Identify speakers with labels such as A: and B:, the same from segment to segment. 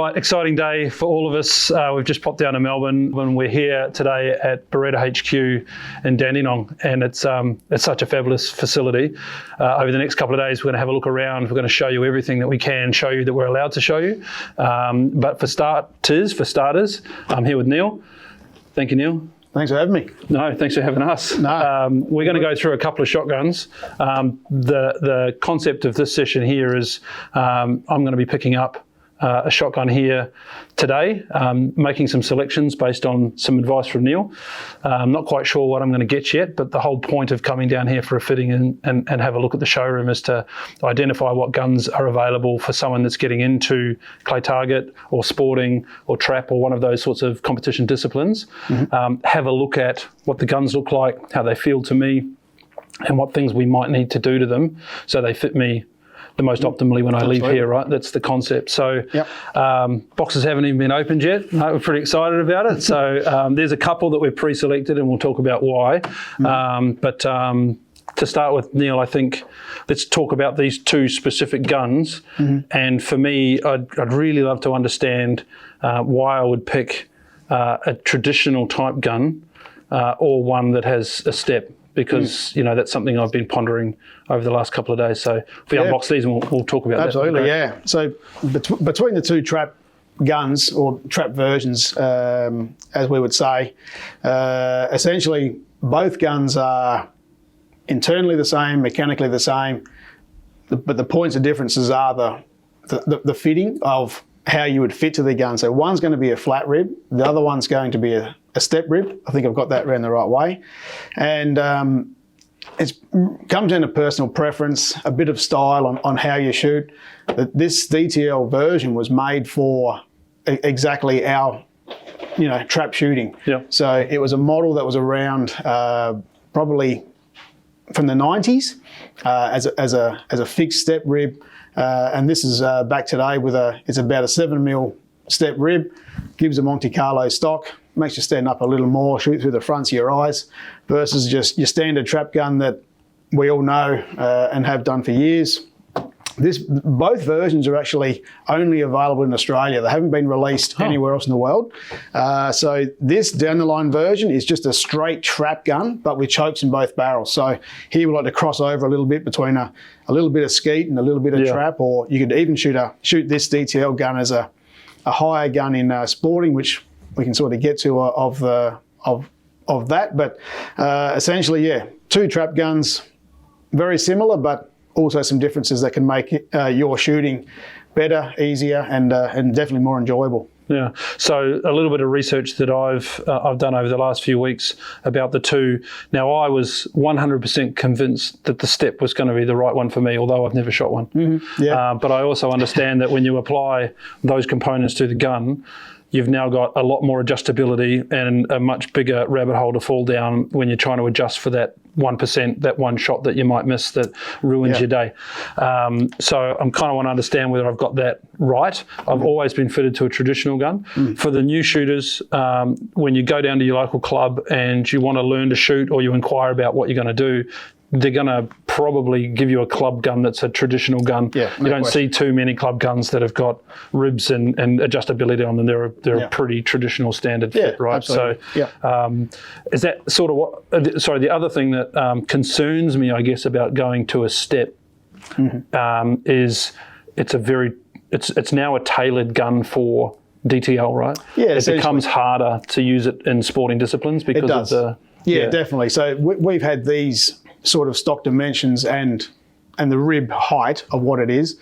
A: right, exciting day for all of us. We've just popped down to Melbourne when we're here today at Beretta HQ in Dandenong, and it's such a fabulous facility. Over the next couple of days, we're going to have a look around. We're going to show you everything that we can show you that we're allowed to show you. But for starters, I'm here with Neil. Thank you, Neil.
B: Thanks for having me.
A: No, thanks for having us.
B: No.
A: We're going to go through a couple of shotguns. The concept of this session here is I'm going to be picking up a shotgun here today, making some selections based on some advice from Neil. I'm not quite sure what I'm going to get yet, but the whole point of coming down here for a fitting and have a look at the showroom is to identify what guns are available for someone that's getting into clay target or sporting or trap or one of those sorts of competition disciplines. Have a look at what the guns look like, how they feel to me, and what things we might need to do to them so they fit me the most optimally when I leave here, right? That's the concept. So boxes haven't even been opened yet. No, we're pretty excited about it. So there's a couple that we've pre-selected and we'll talk about why. But to start with, Neil, I think let's talk about these two specific guns. And for me, I'd really love to understand why I would pick a traditional type gun or one that has a step. Because, you know, that's something I've been pondering over the last couple of days. So if we unbox these and we'll talk about that.
B: Absolutely, yeah. So between the two trap guns or trap versions, as we would say, essentially both guns are internally the same, mechanically the same, but the points of differences are the fitting of how you would fit to the gun. So one's going to be a flat rib, the other one's going to be a step rib. I think I've got that around the right way. And it comes down to personal preference, a bit of style on how you shoot. This DTL version was made for exactly our, trap shooting. So it was a model that was around probably from the 90s as a fixed step rib. And this is back today with it's about a 7mm step rib, gives a Monte Carlo stock, makes you stand up a little more, shoot through the fronts of your eyes, versus just your standard trap gun that we all know and have done for years. Both versions are actually only available in Australia. They haven't been released anywhere else in the world. So this down the line version is just a straight trap gun, but with chokes in both barrels. So here we like to cross over a little bit between a little bit of skeet and a little bit of trap, or you could even shoot this DTL gun as a higher gun in sporting, which we can sort of get to of that. But essentially, two trap guns, very similar, but also some differences that can make your shooting better, easier, and definitely more enjoyable.
A: Yeah. So a little bit of research that I've done over the last few weeks about the two. Now, I was 100% convinced that the step was going to be the right one for me, although I've never shot one. But I also understand that when you apply those components to the gun, you've now got a lot more adjustability and a much bigger rabbit hole to fall down when you're trying to adjust for that 1%, that one shot that you might miss that ruins your day. So I'm kind of want to understand whether I've got that right. I've always been fitted to a traditional gun. For the new shooters, when you go down to your local club and you want to learn to shoot or you inquire about what you're going to do, they're going to probably give you a club gun that's a traditional gun. You don't see too many club guns that have got ribs and adjustability on them. They're a pretty traditional standard fit, right?
B: Absolutely.
A: So is that sort of what, sorry, the other thing that concerns me, I guess, about going to a step is it's now a tailored gun for DTL, right? It becomes harder to use it in sporting disciplines because of the...
B: Yeah, definitely. So we've had these sort of stock dimensions and the rib height of what it is,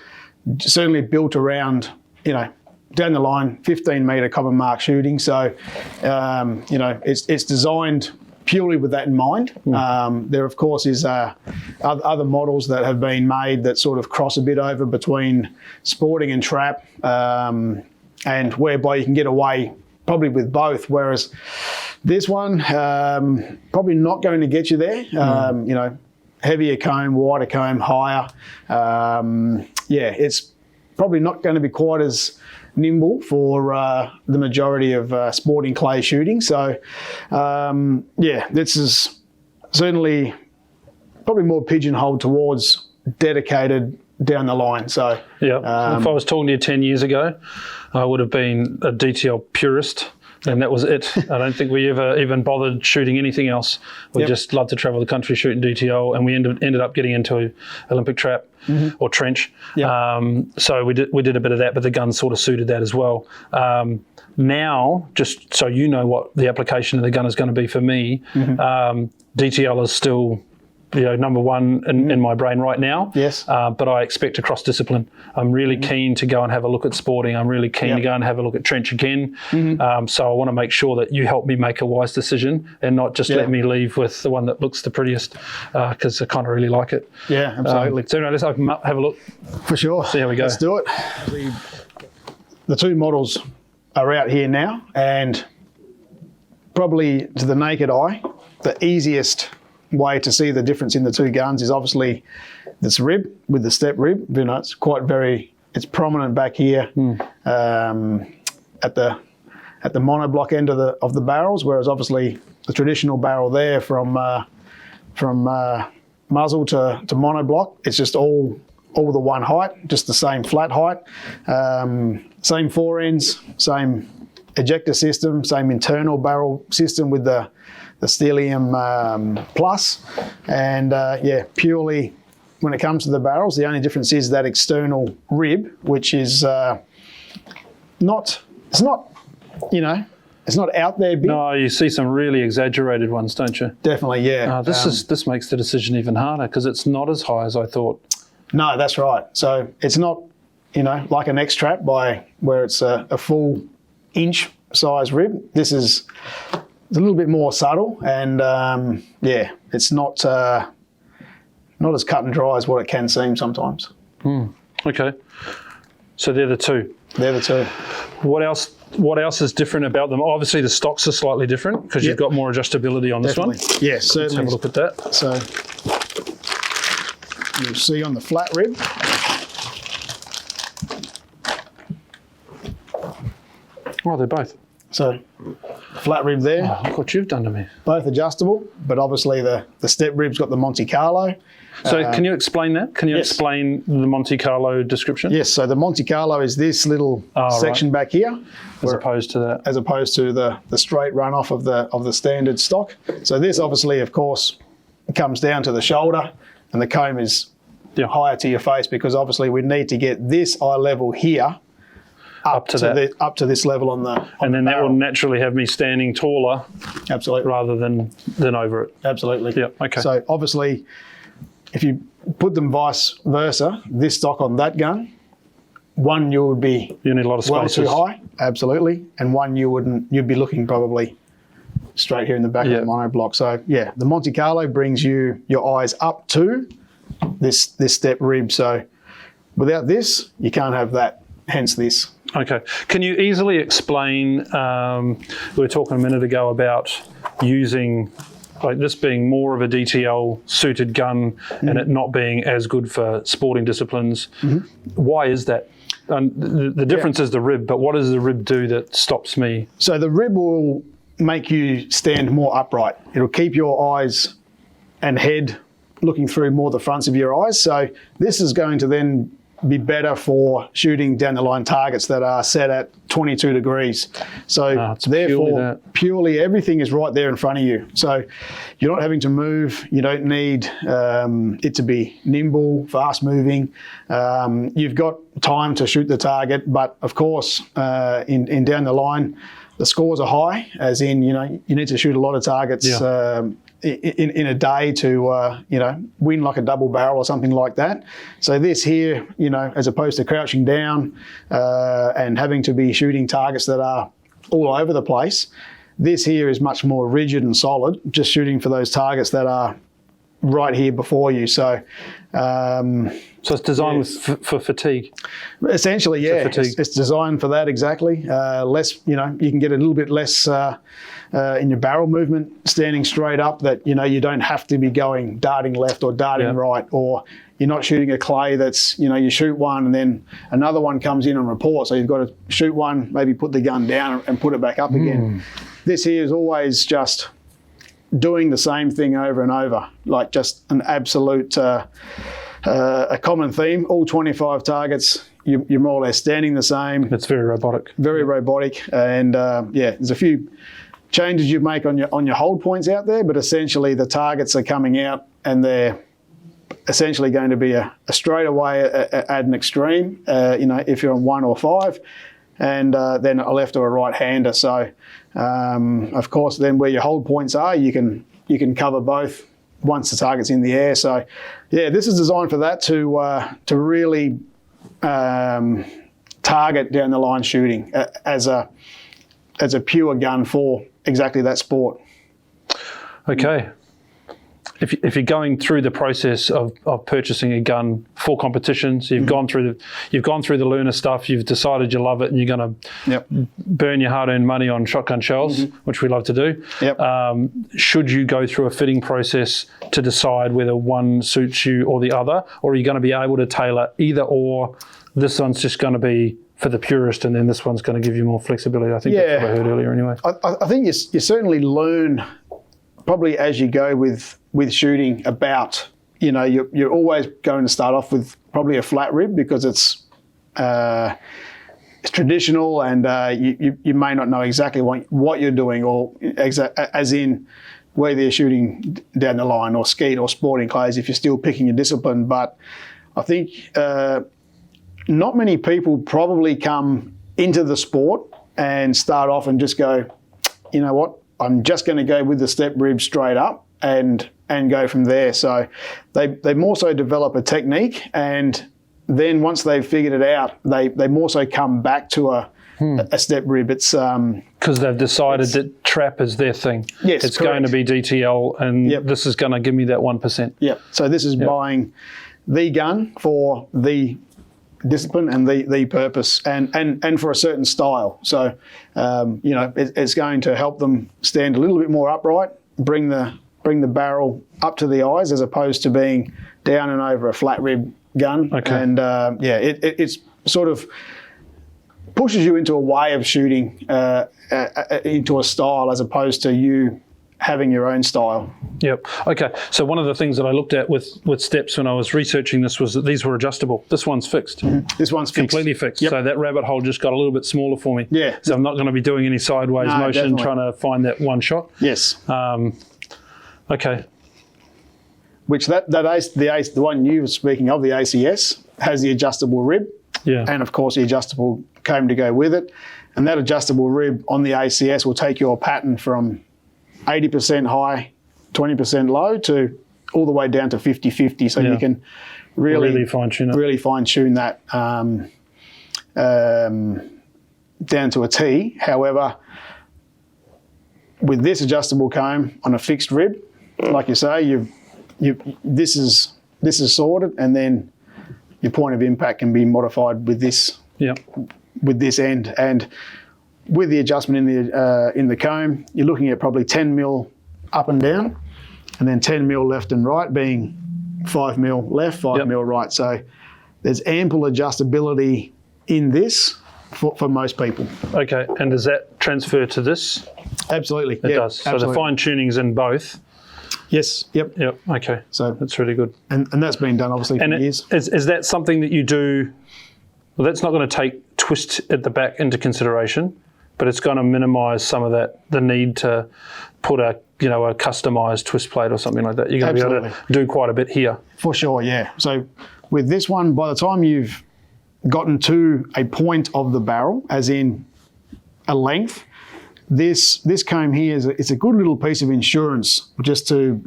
B: certainly built around, down the line, 15-metre copper mark shooting. So, it's designed purely with that in mind. There, of course, is other models that have been made that sort of cross a bit over between sporting and trap, and whereby you can get away probably with both, whereas this one, probably not going to get you there. Heavier comb, wider comb, higher. It's probably not going to be quite as nimble for the majority of sporting clay shooting. So, this is certainly probably more pigeonholed towards dedicated down the line. So
A: Yeah, if I was talking to you 10 years ago, I would have been a DTL purist, and that was it. I don't think we ever even bothered shooting anything else. We just loved to travel the country shooting DTL, and we ended up getting into Olympic trap or trench. So we did a bit of that, but the gun sort of suited that as well. Now, just so you know what the application of the gun is going to be for me, DTL is still number one in my brain right now.
B: Yes.
A: But I expect to cross discipline. I'm really keen to go and have a look at sporting. I'm really keen to go and have a look at trench again. So I want to make sure that you help me make a wise decision and not just let me leave with the one that looks the prettiest, because I kind of really like it.
B: Yeah, absolutely.
A: So let's open them up, have a look.
B: For sure.
A: See how we go.
B: Let's do it. The two models are out here now, and probably to the naked eye, the easiest way to see the difference in the two guns is obviously this rib with the step rib. It's it's prominent back here at the monoblock end of the barrels, whereas obviously the traditional barrel there from muzzle to monoblock, it's just all the one height, just the same flat height, same fore ends, same ejector system, same internal barrel system with the Stellium Plus, and purely when it comes to the barrels, the only difference is that external rib, which is not out there big.
A: No, you see some really exaggerated ones, don't you?
B: Definitely, yeah.
A: This makes the decision even harder because it's not as high as I thought.
B: No, that's right. So it's not, like an X-Trap where it's a full inch size rib. This is a little bit more subtle, and it's not as cut and dry as what it can seem sometimes.
A: Okay, so they're the two.
B: They're the two.
A: What else is different about them? Obviously, the stocks are slightly different because you've got more adjustability on this one.
B: Yes, certainly.
A: Let's have a look at that.
B: So you'll see on the flat rib.
A: Oh, they're both.
B: So flat rib there.
A: Oh, look what you've done to me.
B: Both adjustable, but obviously the step rib's got the Monte Carlo.
A: So can you explain that? Can you explain the Monte Carlo description?
B: Yes, so the Monte Carlo is this little section back here.
A: As opposed to that?
B: As opposed to the straight runoff of the standard stock. So this obviously, of course, comes down to the shoulder, and the comb is higher to your face, because obviously we need to get this eye level here up to this level on the
A: and then
B: the
A: that will naturally have me standing taller.
B: Absolutely.
A: Rather than over it.
B: Absolutely.
A: Yeah. Okay.
B: So obviously, if you put them vice versa, this stock on that gun, one you need a lot of spaces. Too high, absolutely, and one you'd be looking probably straight here in the back of the monoblock. So yeah, the Monte Carlo brings your eyes up to this step rib. So without this, you can't have that. Hence this.
A: Okay. Can you easily explain, we were talking a minute ago about using this being more of a DTL suited gun and it not being as good for sporting disciplines. Why is that? The difference is the rib, but what does the rib do that stops me?
B: So the rib will make you stand more upright. It'll keep your eyes and head looking through more the fronts of your eyes. So this is going to then be better for shooting down the line targets that are set at 22 degrees. So therefore, purely everything is right there in front of you. So you're not having to move. You don't need it to be nimble, fast moving. You've got time to shoot the target, but of course, in down the line, the scores are high, as in, you need to shoot a lot of targets in a day to, win like a double barrel or something like that. So this here, as opposed to crouching down and having to be shooting targets that are all over the place, this here is much more rigid and solid, just shooting for those targets that are right here before you. So
A: it's designed for fatigue?
B: Essentially, yeah. It's designed for that, exactly. Less, you can get a little bit less in your barrel movement, standing straight up, that, you don't have to be darting left or darting right, or you're not shooting a clay that's, you shoot one and then another one comes in and reports. So you've got to shoot one, maybe put the gun down and put it back up again. This here is always just doing the same thing over and over, like just an absolute a common theme. All 25 targets, you're more or less standing the same.
A: It's very robotic.
B: Very robotic, and there's a few changes you make on your hold points out there, but essentially the targets are coming out and they're essentially going to be a straightaway at an extreme. If you're on 1 or 5, and then a left or a right hander. So, of course, then where your hold points are, you can cover both once the target's in the air. So, yeah, this is designed for that to really target down the line shooting as a pure gun for exactly that sport.
A: Okay. If you're going through the process of purchasing a gun for competitions, you've gone through the learner stuff, you've decided you love it, and you're going to burn your hard-earned money on shotgun shells, which we love to do. Should you go through a fitting process to decide whether one suits you or the other, or are you going to be able to tailor either or? This one's just going to be for the purist, and then this one's going to give you more flexibility. I think that's what I heard earlier anyway.
B: I think you certainly learn probably as you go with shooting about, you're always going to start off with probably a flat rib because it's traditional, and you may not know exactly what you're doing, or as in whether you're shooting down the line or skeet or sporting clays if you're still picking a discipline. But I think not many people probably come into the sport and start off and just go, you know what, I'm just going to go with the step rib straight up and go from there. So they more so develop a technique, and then once they've figured it out, they more so come back to a step rib. It's
A: because they've decided that trap is their thing.
B: Yes,
A: it's
B: correct.
A: going to be DTL, and this is going to give me that 1%.
B: Yeah. So this is buying the gun for the discipline and the purpose, and for a certain style. So it's going to help them stand a little bit more upright, bring the barrel up to the eyes as opposed to being down and over a flat rib gun.
A: Okay.
B: And it's sort of pushes you into a way of shooting, into a style, as opposed to you having your own style.
A: Yep. Okay. So one of the things that I looked at with steps when I was researching this was that these were adjustable. This one's fixed.
B: This one's fixed.
A: Completely fixed.
B: Yep.
A: So that rabbit hole just got a little bit smaller for me.
B: Yeah.
A: So I'm not going to be doing any sideways motion
B: definitely.
A: trying to find that one shot.
B: Yes.
A: Okay.
B: Which the one you were speaking of, the ACS, has the adjustable rib.
A: Yeah.
B: And of course the adjustable comb to go with it. And that adjustable rib on the ACS will take your pattern from 80% high, 20% low, to all the way down to 50-50. So you can really
A: fine-tune it.
B: Really fine-tune that down to a T. However, with this adjustable comb on a fixed rib, like you say, this is sorted, and then your point of impact can be modified with this.
A: Yeah.
B: With this end, and with the adjustment in the comb, you're looking at probably 10 mil up and down, and then 10 mil left and right, being 5 mil left, 5 mil right. So there's ample adjustability in this for most people.
A: Okay. And does that transfer to this?
B: Absolutely.
A: It does. So the fine tuning's in both.
B: Yes. Yep.
A: Yep. Okay.
B: So
A: that's really good.
B: And that's been done obviously for years.
A: Is that something that you do? Well, that's not going to take twist at the back into consideration, but it's going to minimise some of the need to put a customised twist plate or something like that. You're going to be able to do quite a bit here. For sure,
B: yeah. So with this one, by the time you've gotten to a point of the barrel, as in a length, this comb here it's a good little piece of insurance just to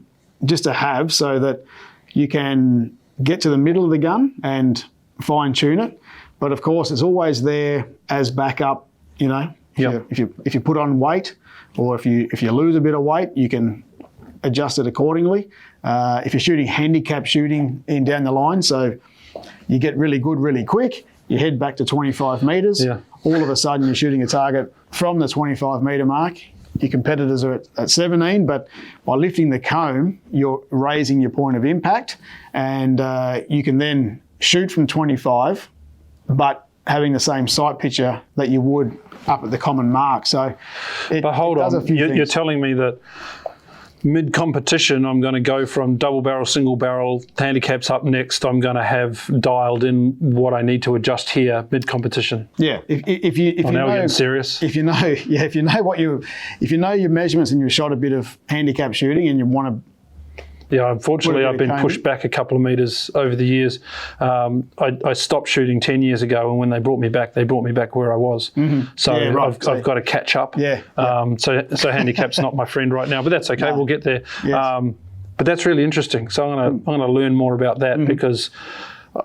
B: have, so that you can get to the middle of the gun and fine tune it. But of course, it's always there as backup. If you put on weight, or if you lose a bit of weight, you can adjust it accordingly. If you're shooting handicap shooting down the line, so you get really good really quick, you head back to 25 metres.
A: Yeah.
B: All of a sudden, you're shooting a target from the 25 metre mark. Your competitors are at 17, but by lifting the comb, you're raising your point of impact, and you can then shoot from 25, but having the same sight picture that you would up at the common mark. So
A: but hold on, you're telling me that mid-competition, I'm going to go from double barrel, single barrel, handicaps up next. I'm going to have dialed in what I need to adjust here mid-competition.
B: Yeah, if you
A: now
B: know,
A: we're getting serious.
B: If you know your measurements and you shot a bit of handicap shooting and you want to.
A: Yeah, unfortunately, I've been pushed back a couple of metres over the years. I stopped shooting 10 years ago, and when they brought me back where I was. So
B: Yeah, right.
A: I've got to catch up.
B: Yeah.
A: So handicap's not my friend right now, but that's okay. We'll get there.
B: Yes.
A: But that's really interesting. So I'm going to learn more about that because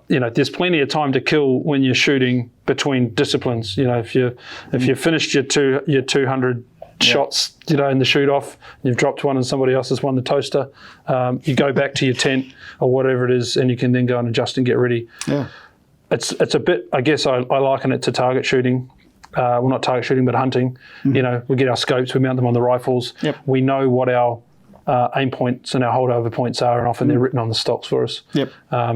A: there's plenty of time to kill when you're shooting between disciplines. If you finished your 200 shots, in the shoot off, you've dropped one and somebody else has won the toaster. You go back to your tent or whatever it is, and you can then go and adjust and get ready.
B: Yeah,
A: it's a bit. I guess I liken it to target shooting. Well, not target shooting, but hunting. We get our scopes, we mount them on the rifles.
B: Yep.
A: We know what our aim points and our holdover points are, and often they're written on the stocks for us.
B: Yep.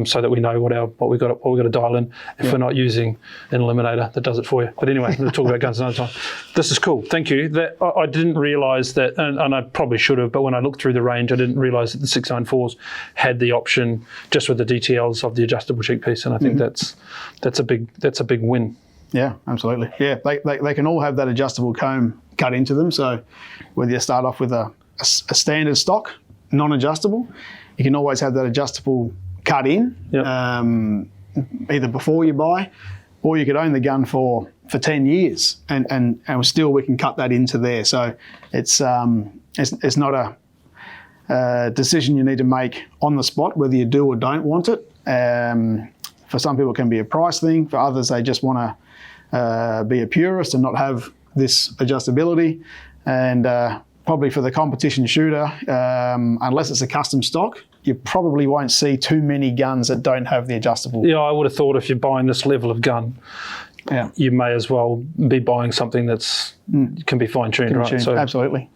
A: So that we know what we got to dial in if we're not using an eliminator that does it for you. But anyway, we'll talk about guns another time. This is cool. Thank you. That I didn't realise that, and I probably should have, but when I looked through the range, I didn't realise that the 694s had the option just with the DTLs of the adjustable cheek piece, and I think that's a big win.
B: Yeah, absolutely. Yeah, they can all have that adjustable comb cut into them. So whether you start off with a standard stock, non-adjustable, you can always have that adjustable cut in, either before you buy, or you could own the gun for 10 years and still we can cut that into there. So it's not a decision you need to make on the spot whether you do or don't want it. For some people it can be a price thing, for others they just want to be a purist and not have this adjustability. And probably for the competition shooter, unless it's a custom stock, you probably won't see too many guns that don't have the adjustable.
A: Yeah, I would have thought if you're buying this level of gun, you may as well be buying something that's can be fine-tuned, right?
B: So, absolutely.